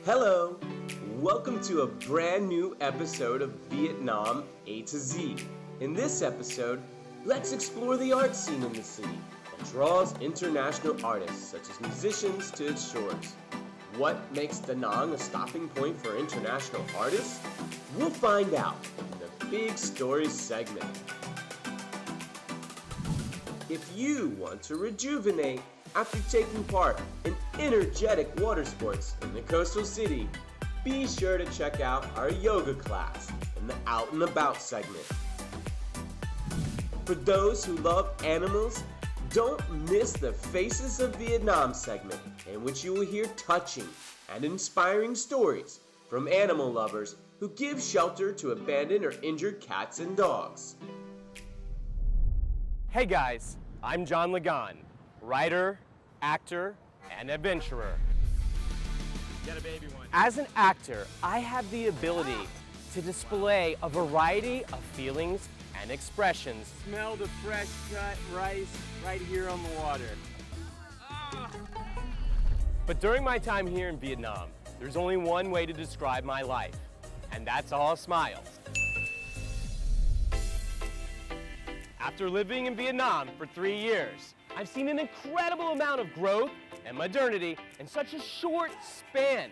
Hello, welcome to a brand new episode of Vietnam A to Z. In this episode, let's explore the art scene in the city that draws international artists such as musicians to its shores. What makes Da Nang a stopping point for international artists? We'll find out in the Big Stories segment. If you want to rejuvenate after taking part in energetic water sports in the coastal city, be sure to check out our yoga class in the Out and About segment. For those who love animals, don't miss the Faces of Vietnam segment, in which you will hear touching and inspiring stories from animal lovers who give shelter to abandoned or injured cats and dogs. Hey guys, I'm John Lagan, writer, actor, and adventurer. Get a baby one. As an actor, I have the ability to display a variety of feelings and expressions. Smell the fresh cut rice right here on the water. But during my time here in Vietnam, there's only one way to describe my life, and that's all smiles. After living in Vietnam for 3 years, I've seen an incredible amount of growth and modernity in such a short span.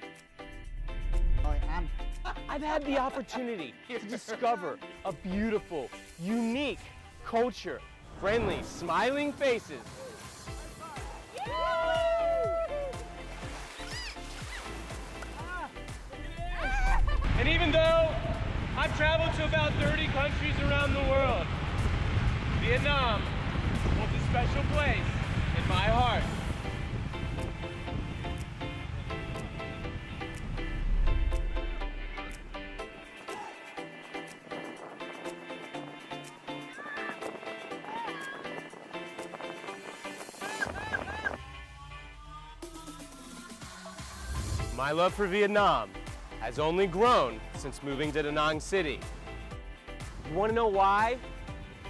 I've had the opportunity to discover a beautiful, unique culture, friendly, smiling faces. And even though I've traveled to about 30 countries around the world, Vietnam holds a special place in my heart. My love for Vietnam has only grown since moving to Da Nang City. You want to know why?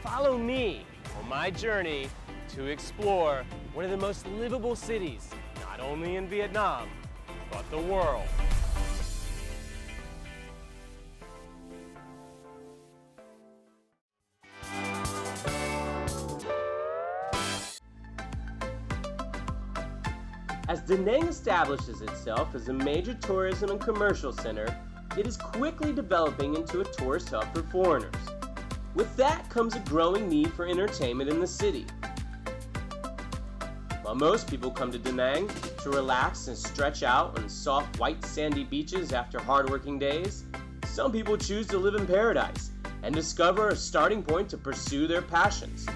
Follow me on my journey to explore one of the most livable cities, not only in Vietnam, but the world. As Da Nang establishes itself as a major tourism and commercial center, it is quickly developing into a tourist hub for foreigners. With that comes a growing need for entertainment in the city. While most people come to Da Nang to relax and stretch out on soft white sandy beaches after hard-working days, some people choose to live in paradise and discover a starting point to pursue their passions.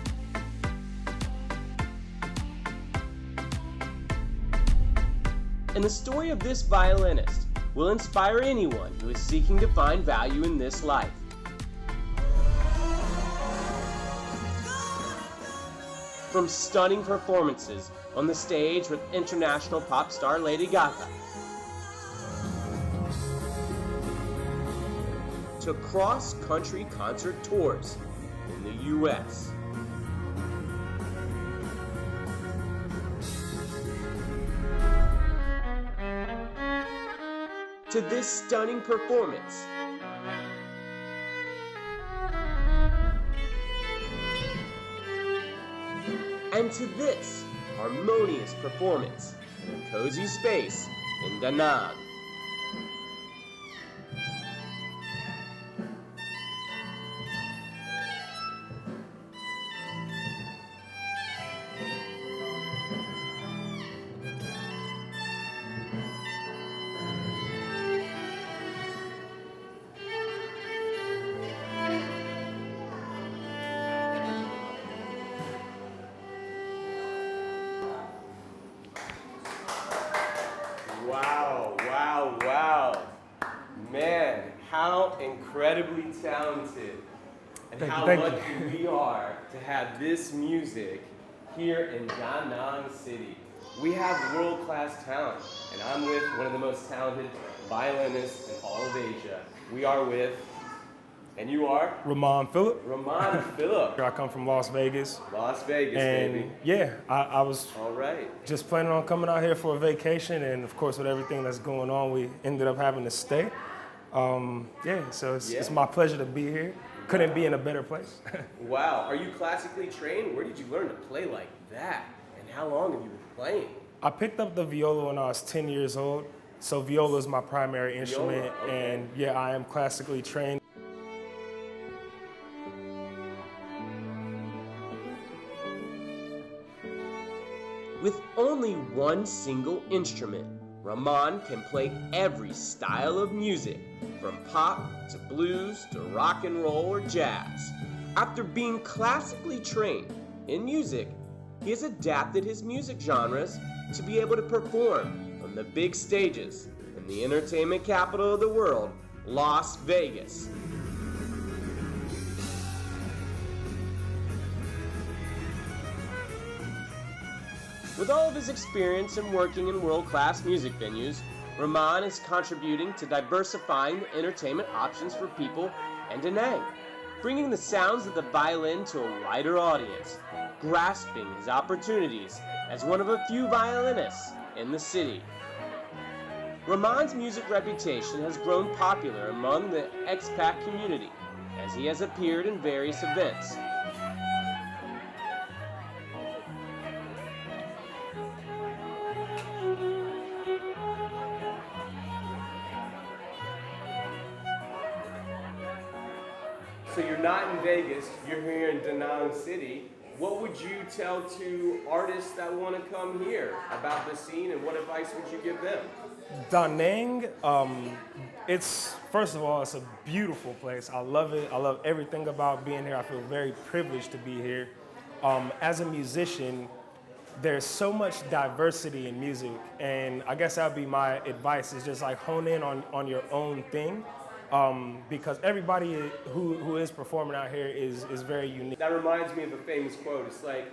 And the story of this violinist will inspire anyone who is seeking to find value in this life. From stunning performances on the stage with international pop star Lady Gaga, to cross-country concert tours in the U.S., to this stunning performance, and to this harmonious performance in a cozy space in Da Nang. Wow. Man, how incredibly talented and how lucky we are to have this music here in Da Nang City. we have world-class talent, and I'm with one of the most talented violinists in all of Asia. We are with, and you are? Ramon Phillip. Ramon Phillip. I come from Las Vegas. Las Vegas, And baby. yeah, I was All right. just planning on coming out here for a vacation, and of course with everything that's going on, we ended up having to stay. So it's my pleasure to be here. Couldn't be in a better place. Wow. Are you classically trained? Where did you learn to play like that? And how long have you been playing? I picked up the viola when I was 10 years old, so viola is my primary instrument, okay. and yeah, I am classically trained. With only one single instrument, Ramon can play every style of music, from pop to blues to rock and roll or jazz. After being classically trained in music, he has adapted his music genres to be able to perform on the big stages in the entertainment capital of the world, Las Vegas. With all of his experience in working in world-class music venues, Ramon is contributing to diversifying the entertainment options for people in Da Nang, bringing the sounds of the violin to a wider audience, grasping his opportunities as one of a few violinists in the city. Ramon's music reputation has grown popular among the expat community as he has appeared in various events. So you're not in Vegas, you're here in Da Nang City. What would you tell to artists that want to come here about the scene, and what advice would you give them? Da Nang, first of all, it's a beautiful place. I love it. I love everything about being here. I feel very privileged to be here. As a musician, there's so much diversity in music, and I guess that would be my advice, is just like hone in on your own thing. Because everybody who is performing out here is very unique. That reminds me of a famous quote. It's like,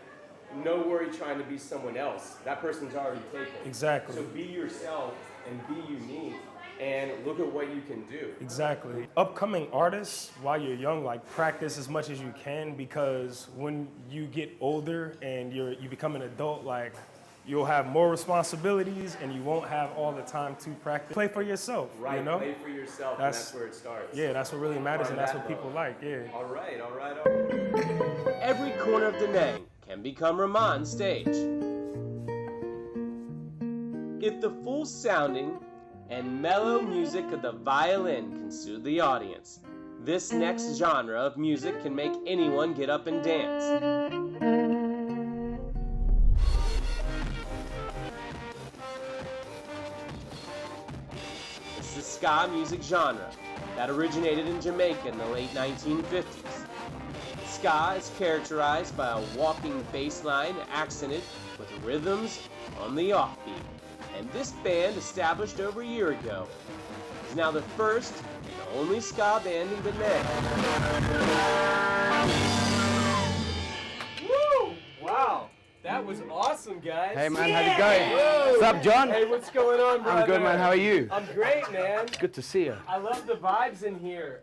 no worry trying to be someone else. That person's already taken. Exactly. So be yourself and be unique, and look at what you can do. Exactly. Upcoming artists, while you're young, like practice as much as you can, because when you get older and you become an adult, like you'll have more responsibilities and you won't have all the time to practice. Play for yourself, Right, you know? play for yourself, and that's where it starts. Yeah, that's what really matters, and that's what people like, yeah. All right, all right, all right. Every corner of Da Nang can become Ramon's stage. If the full sounding and mellow music of the violin can soothe the audience, this next genre of music can make anyone get up and dance. It's the ska music genre that originated in Jamaica in the late 1950s. Ska is characterized by a walking bass line accented with rhythms on the offbeat, and this band, established over a year ago, is now the first and only ska band in Da Nang. Woo! Wow, that was awesome, guys. Hey man, how's it going? What's up, John? Hey, what's going on, brother? I'm good, man. How are you? I'm great, man. Good to see you. I love the vibes in here.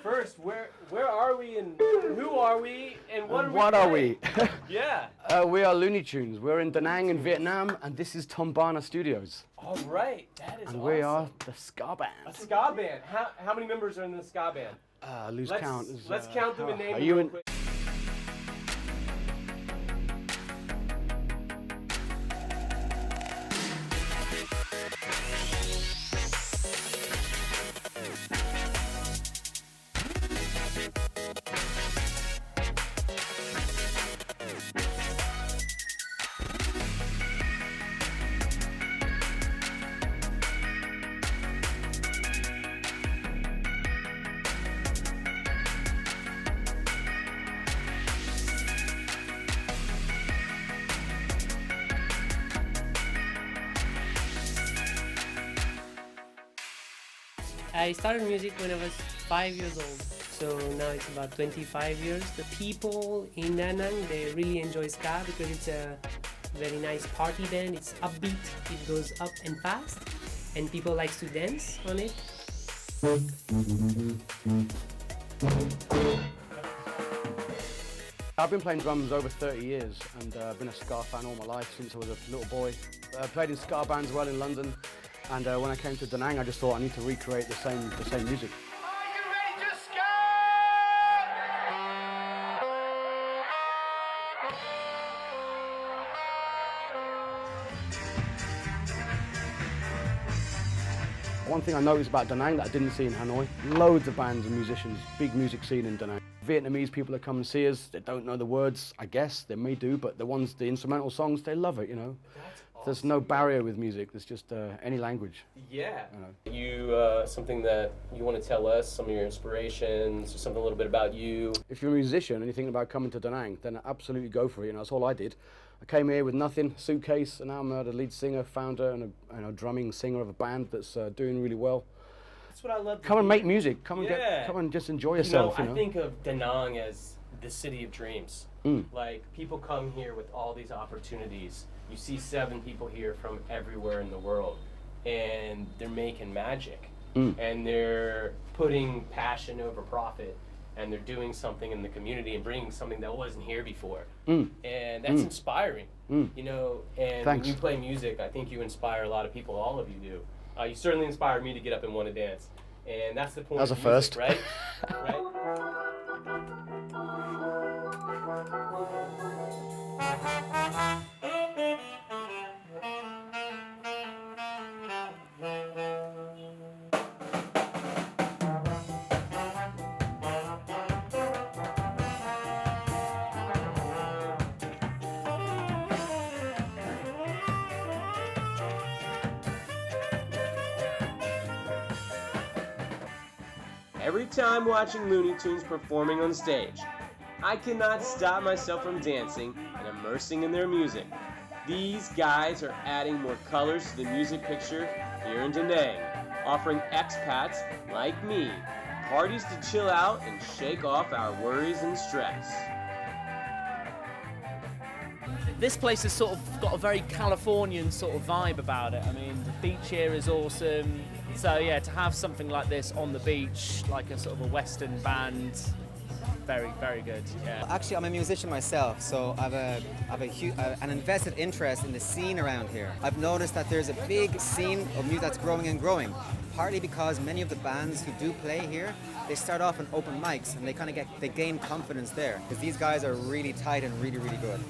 First, where are we, and who are we, and what are we playing? Yeah. We are Looney Tunes. We're in Da Nang in Vietnam, and this is Tombana Studios. All right, that is And awesome. we are the ska A band. ska band. How many members are in the ska band? Lose Let's, count. let's count them and name Are them you real in? quick. I started music when I was 5 years old, so now it's about 25 years. The people in Da Nang, they really enjoy ska because it's a very nice party band. It's upbeat, it goes up and fast, and people like to dance on it. I've been playing drums over 30 years and I've been a ska fan all my life since I was a little boy. I played in ska bands as well in London, and when I came to Da Nang I just thought I need to recreate the same music. One thing I noticed about Da Nang that I didn't see in Hanoi, loads of bands and musicians, big music scene in Da Nang. Vietnamese people that come and see us, they don't know the words, I guess, they may do, but the instrumental songs, they love it, you know. Awesome. There's no barrier with music, there's just any language. Yeah. You, something that you want to tell us, some of your inspirations, or something a little bit about you? If you're a musician and you're thinking about coming to Da Nang, then absolutely go for it, you know, that's all I did. I came here with nothing, suitcase, and now I'm the lead singer, founder, and a drumming singer of a band that's doing really well. That's what I love. Come and make music. Come and just enjoy yourself. I think of Da Nang as the city of dreams. Like, people come here with all these opportunities. You see 7 people here from everywhere in the world, and they're making magic, and they're putting passion over profit, and they're doing something in the community and bringing something that wasn't here before, and that's inspiring. You know, and when you play music, I think you inspire a lot of people. All of you do. You certainly inspired me to get up and want to dance, and that's the point. That was of a first, music, right? Every time watching Looney Tunes performing on stage, I cannot stop myself from dancing and immersing in their music. These guys are adding more colors to the music picture here in Da Nang, offering expats like me parties to chill out and shake off our worries and stress. This place has sort of got a very Californian sort of vibe about it. I mean, the beach here is awesome. So yeah, to have something like this on the beach, like a sort of a Western band, very, very good. Yeah. Actually, I'm a musician myself, so I have an invested interest in the scene around here. I've noticed that there's a big scene of music that's growing and growing, partly because many of the bands who do play here, they start off on open mics and they gain confidence there, because these guys are really tight and really, really good.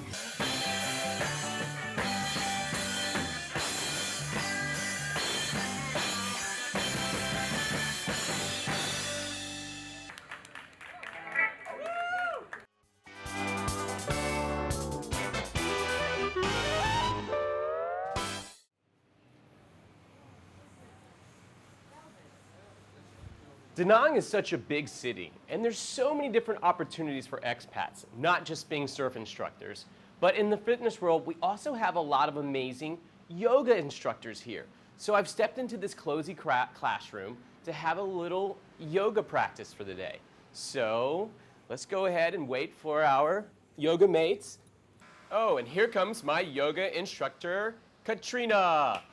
Da Nang is such a big city, and there's so many different opportunities for expats, not just being surf instructors, but in the fitness world, we also have a lot of amazing yoga instructors here. So I've stepped into this cozy classroom to have a little yoga practice for the day. So let's go ahead and wait for our yoga mates. Oh, and here comes my yoga instructor, Katrina,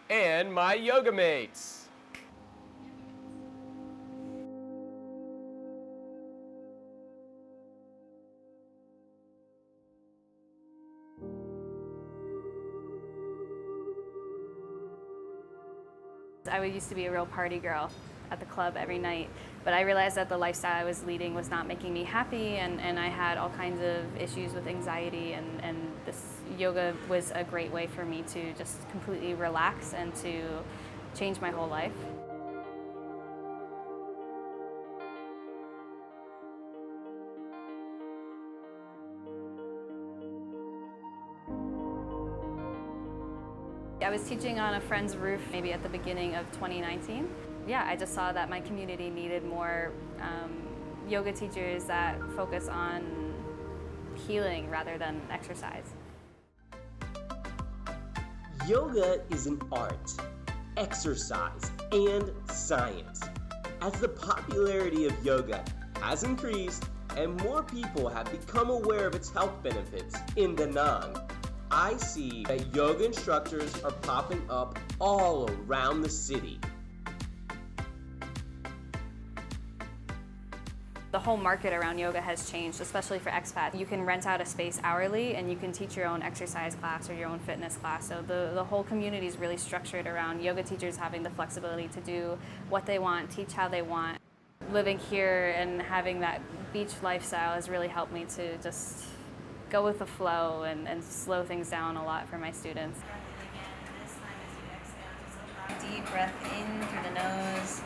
and my yoga mates. I used to be a real party girl at the club every night, but I realized that the lifestyle I was leading was not making me happy, and I had all kinds of issues with anxiety, and this yoga was a great way for me to just completely relax and to change my whole life. I was teaching on a friend's roof maybe at the beginning of 2019. Yeah, I just saw that my community needed more yoga teachers that focus on healing rather than exercise. Yoga is an art, exercise, and science. As the popularity of yoga has increased and more people have become aware of its health benefits in Da Nang, I see that yoga instructors are popping up all around the city. The whole market around yoga has changed, especially for expats. You can rent out a space hourly and you can teach your own exercise class or your own fitness class. So the whole community is really structured around yoga teachers having the flexibility to do what they want, teach how they want. Living here and having that beach lifestyle has really helped me to just go with the flow and slow things down a lot for my students. Deep breath in through the nose.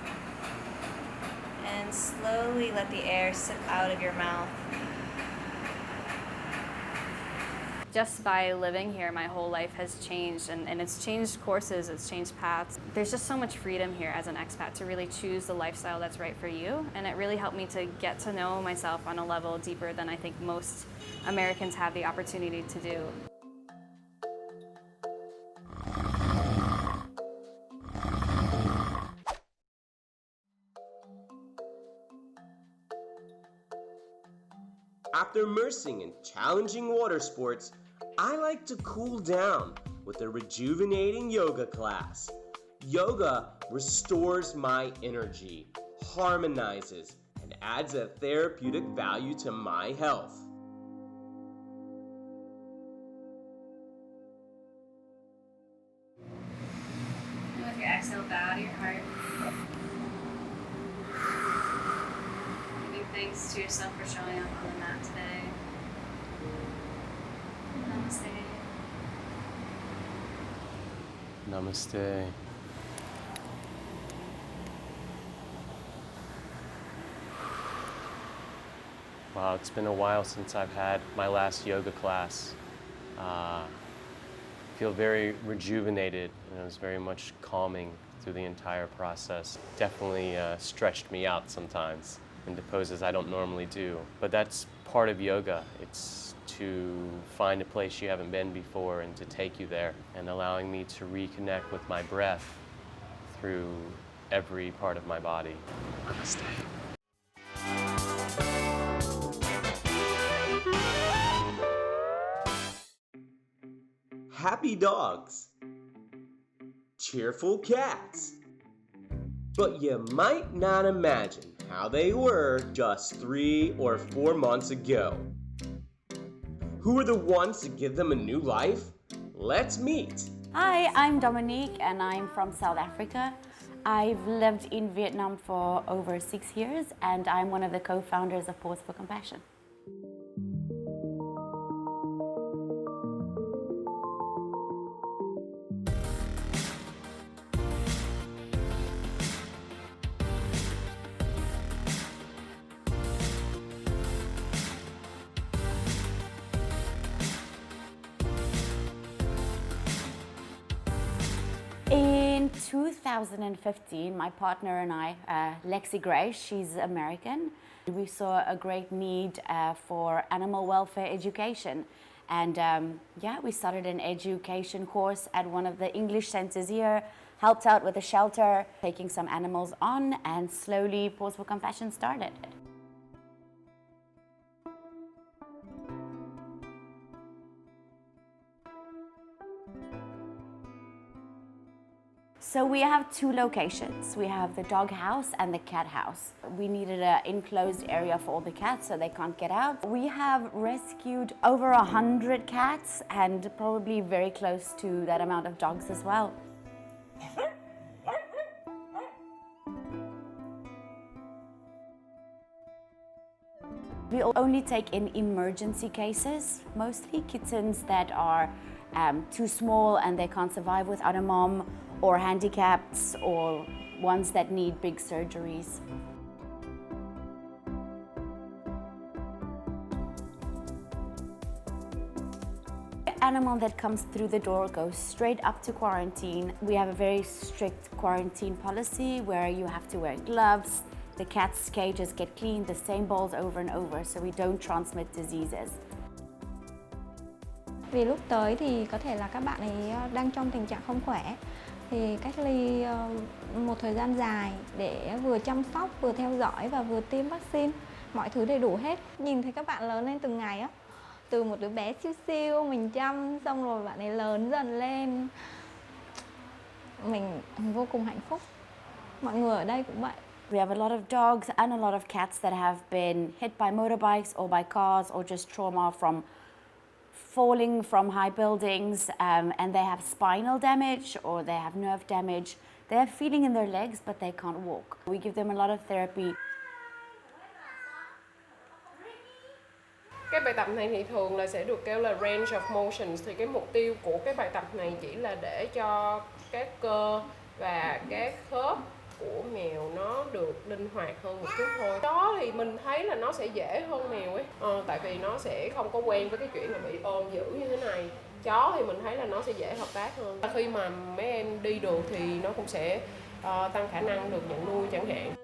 And slowly let the air sip out of your mouth. Just by living here, my whole life has changed, and it's changed courses, it's changed paths. There's just so much freedom here as an expat to really choose the lifestyle that's right for you, and it really helped me to get to know myself on a level deeper than I think most Americans have the opportunity to do. After immersing in challenging water sports, I like to cool down with a rejuvenating yoga class. Yoga restores my energy, harmonizes, and adds a therapeutic value to my health. And with your exhale, bow to your heart. Giving thanks to yourself for showing up on the mat today. Namaste. Namaste. Wow, it's been a while since I've had my last yoga class. I feel very rejuvenated, and it was very much calming through the entire process. Definitely stretched me out sometimes into poses I don't normally do. But that's part of yoga. It's to find a place you haven't been before and to take you there, and allowing me to reconnect with my breath through every part of my body. Namaste. Happy dogs, cheerful cats. But you might not imagine how they were just 3 or 4 months ago. Who are the ones to give them a new life? Let's meet. Hi, I'm Dominique and I'm from South Africa. I've lived in Vietnam for over 6 years and I'm one of the co-founders of Pause for Compassion. In 2015, my partner and I, Lexi Gray, she's American, we saw a great need for animal welfare education. And we started an education course at one of the English centers here, helped out with a shelter, taking some animals on, and slowly Pause for Compassion started. So we have 2 locations. We have the dog house and the cat house. We needed an enclosed area for all the cats so they can't get out. We have rescued over 100 cats and probably very close to that amount of dogs as well. We only take in emergency cases, mostly kittens that are too small and they can't survive without a mom, or handicapped, or ones that need big surgeries. The animal that comes through the door goes straight up to quarantine. We have a very strict quarantine policy where you have to wear gloves. The cat's cages get cleaned, the same bowls over and over, so we don't transmit diseases. Vì lúc tới thì có thể là các bạn ấy đang trong tình trạng không khỏe, thì cách ly một thời gian dài để vừa chăm sóc, vừa theo dõi và vừa tiêm vaccine, mọi thứ đầy đủ hết. Nhìn thấy các bạn lớn lên từng ngày á, từ một đứa bé siêu siêu mình chăm, xong rồi bạn ấy lớn dần lên. Mình vô cùng hạnh phúc. Mọi người ở đây cũng vậy. We have a lot of dogs and a lot of cats that have been hit by motorbikes or by cars or just trauma from falling from high buildings, and they have spinal damage or they have nerve damage. They have feeling in their legs, but they can't walk. We give them a lot of therapy. Cái bài tập này thì thường là sẽ được kêu là range of motions, thì cái mục tiêu của cái bài tập này chỉ là để cho các cơ và các khớp của mèo nó được linh hoạt hơn một chút thôi. Chó thì mình thấy là nó sẽ dễ hơn mèo ấy, tại vì nó sẽ không có quen với cái chuyện là bị ôm giữ như thế này. Chó thì mình thấy là nó sẽ dễ hợp tác hơn. Khi mà mấy em đi được thì nó cũng sẽ tăng khả năng được nhận nuôi chẳng hạn.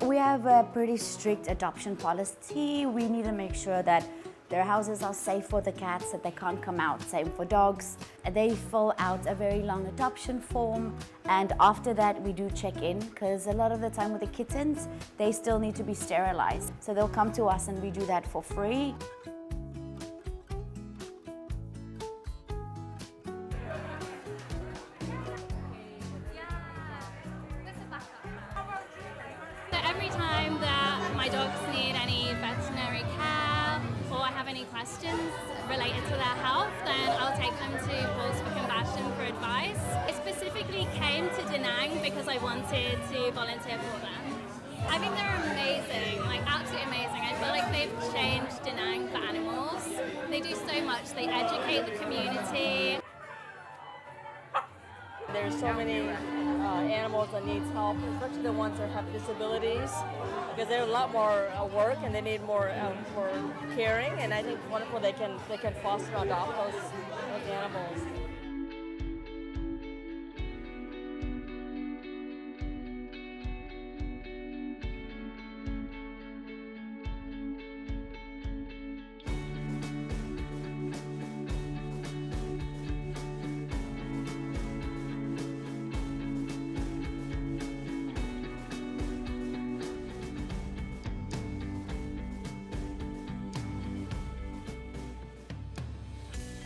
We have a pretty strict adoption policy. We need to make sure that their houses are safe for the cats, that they can't come out. Same for dogs. They fill out a very long adoption form, and after that we do check in, because a lot of the time with the kittens, they still need to be sterilized. So they'll come to us and we do that for free. Every time that my dogs need any veterinary care or have any questions related to their health, then I'll take them to Paws for Compassion for advice. I specifically came to Da Nang because I wanted to volunteer for them. I think they're amazing, like absolutely amazing. I feel like they've changed Da Nang for animals. They do so much. They educate the community. There's so many animals that need help, especially the ones that have disabilities, because they're a lot more work and they need more caring. And I think it's wonderful they can foster and adopt those animals.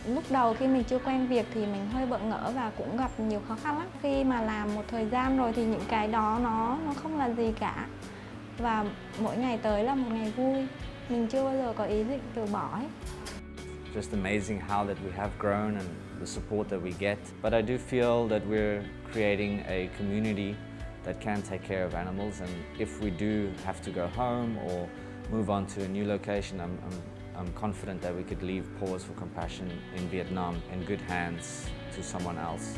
Lúc đầu khi mình chưa quen việc thì mình hơi bỡ ngỡ và cũng gặp nhiều khó khăn lắm. Khi mà làm một thời gian rồi thì những cái đó nó không là gì cả. Và mỗi ngày tới là một ngày vui. Mình chưa bao giờ có ý định từ bỏ ấy. Just amazing how that we have grown and the support that we get. But I do feel that we're creating a community that can take care of animals, and if we do have to go home or move on to a new location, I'm confident that we could leave Paws for Compassion in Vietnam in good hands to someone else.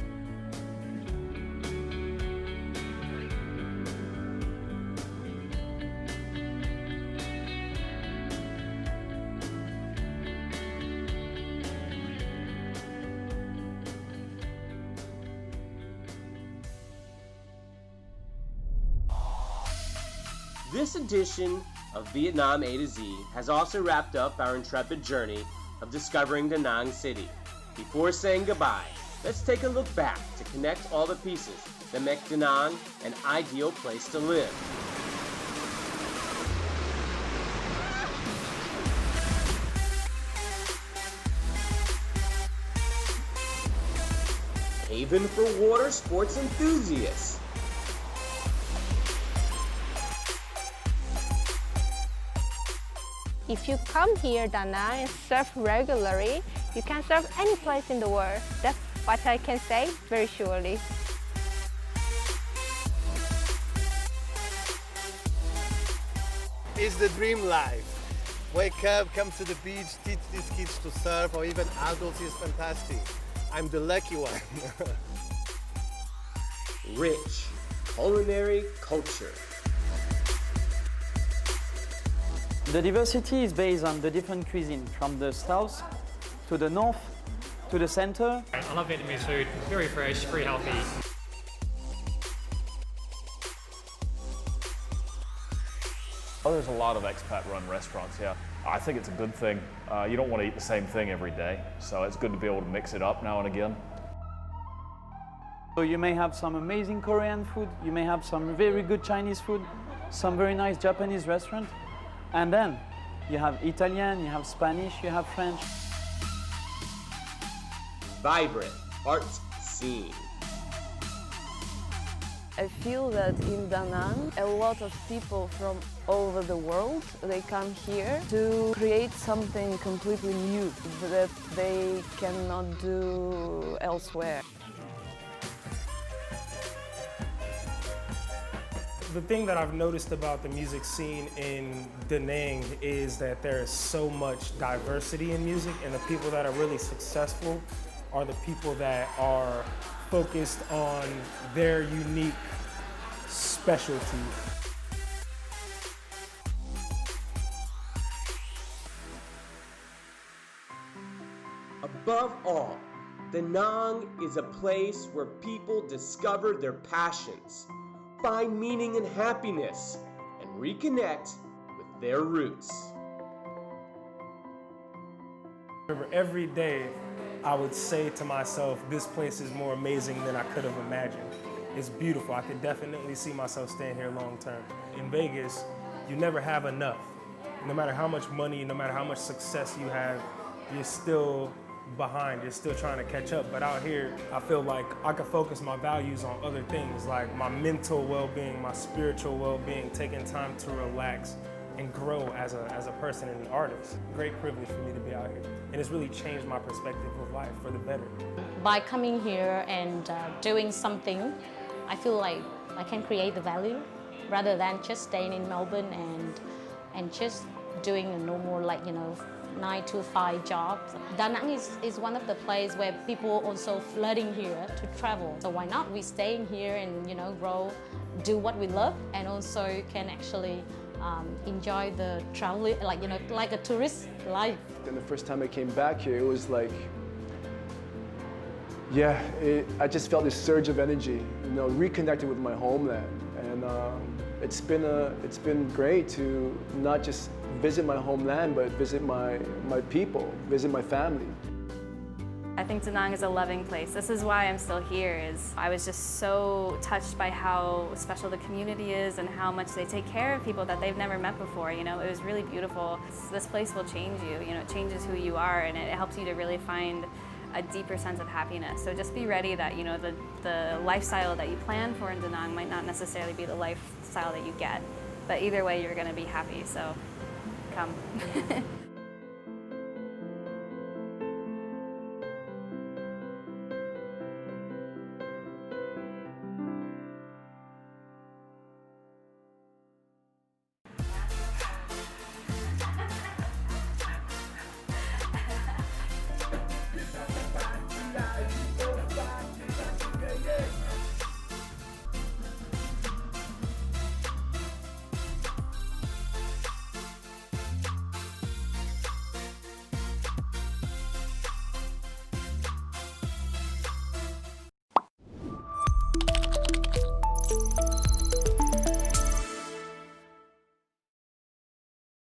This edition of Vietnam A to Z has also wrapped up our intrepid journey of discovering Da Nang City. Before saying goodbye, let's take a look back to connect all the pieces that make Da Nang an ideal place to live. Haven for water sports enthusiasts. If you come here, Da Nang, and surf regularly, you can surf any place in the world. That's what I can say very surely. It's the dream life. Wake up, come to the beach, teach these kids to surf, or even adults is fantastic. I'm the lucky one. Rich culinary culture. The diversity is based on the different cuisine, from the south to the north to the center. I love Vietnamese food, very fresh, very healthy. Well, there's a lot of expat-run restaurants here. I think it's a good thing. You don't want to eat the same thing every day, so it's good to be able to mix it up now and again. So you may have some amazing Korean food, you may have some very good Chinese food, some very nice Japanese restaurant, and then you have Italian, you have Spanish, you have French. Vibrant art scene. I feel that in Da Nang, a lot of people from all over the world, they come here to create something completely new that they cannot do elsewhere. The thing that I've noticed about the music scene in Da Nang is that there is so much diversity in music, and the people that are really successful are the people that are focused on their unique specialty. Above all, Da Nang is a place where people discover their passions, find meaning and happiness, and reconnect with their roots. Every day, I would say to myself, this place is more amazing than I could have imagined. It's beautiful. I could definitely see myself staying here long term. In Vegas, you never have enough. No matter how much money, no matter how much success you have, you're still behind. You're still trying to catch up. But out here, I feel like I can focus my values on other things, like my mental well-being, my spiritual well-being, taking time to relax and grow as a person and an artist. Great privilege for me to be out here. And it's really changed my perspective of life for the better. By coming here and doing something, I feel like I can create the value rather than just staying in Melbourne and just doing a normal, 9 to 5 job. Da Nang is one of the places where people also flooding here to travel. So why not we staying here and grow, do what we love, and also can actually enjoy the travel, like a tourist life. And the first time I came back here, it was like, I just felt this surge of energy, reconnecting with my homeland, and it's been great to not just visit my homeland, but visit my people, visit my family. I think Da Nang is a loving place. This is why I'm still here. I was just so touched by how special the community is and how much they take care of people that they've never met before. It was really beautiful. This place will change you. It changes who you are, and it helps you to really find a deeper sense of happiness. So just be ready that the lifestyle that you plan for in Da Nang might not necessarily be the lifestyle that you get, but either way you're going to be happy. So come.